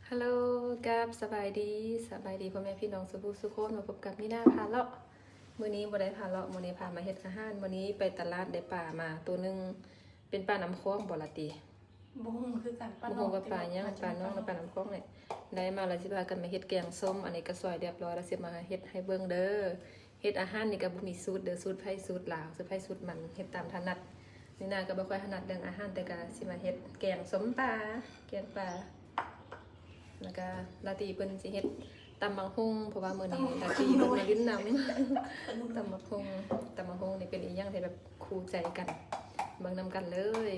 ฮัลโหลกับสบายดีพ่อแม่พี่น้องสุภุสุคนมาพบกับนี่นาพาเลาะมื้อนี้บ่ได้พาเลาะมื้อนี้พามาเฮ็ดอาหารมื้อนี้ไปตลาดได้ปลามาตัวนึงเป็นปลาน้ำโค้งบ่ละติบ่ฮู้คือกันบ่ฮู้ว่าปลาหยังปลาน้องหรือปลาน้ำโค้งเนี่ยได้มาแล้วสิพากันมาเฮ็ดแกงส้มอันนี้ก็ซอยเรียบร้อยแล้วสิมาเฮ็ดให้เบิ่งเด้อเฮ็ดอาหารนี่ก็บ่มีสูตรเด้อสูตรไผสูตรลาวสูตรไผสูตรมันเฮ็ดตามถนัดนี่นาก็บ่ค่อยถนัดเรื่องอาหารแต่ก็สิมาเฮ็ดแกงส้มปลาแกงปลาแล้วก็ลาตีเพิ่นสิเฮ็ดตำบักหุ่งเพราะว่ามื้อนี้ลาตีเพิ่นมาลิ้นน้ำตำบักหุ่งนี่เป็นอีหยังที่แบบคู่ใจกันเบิ่งนำกันเลย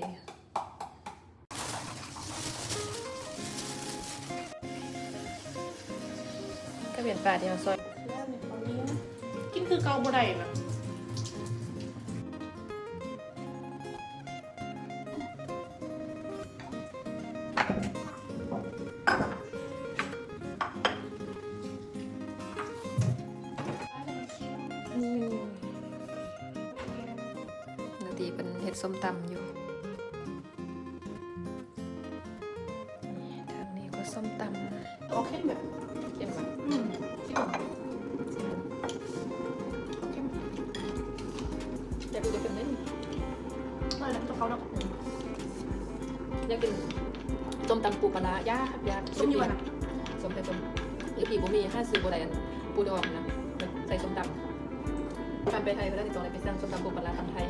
ก็เป็นปลาที่เราซอย แล้วเนี่ยตอนนี้กินคือเกาบ่ได้นะ ลาตีเป็นเฮ็ดส้มตำอยู่นี่ทางนี้ก็ส้มตำ โอเคแบบ เข้มมาก เข้ม อยากกินจะเป็นเล่น แล้วตัวเขาเนาะ อยากกินส้มตำปูปลาร้าย่าครับย่า ส้มอยู่อ่ะนะ ส้มแต่ส้มหรือผีบ่มีห้าซื้อบ่ได้อันปูดองนะแบบใส่ส้มตำการไปไทยเวลาที่ตรงไหนไปสั่งส้มตำปูปลาร้าตำไทย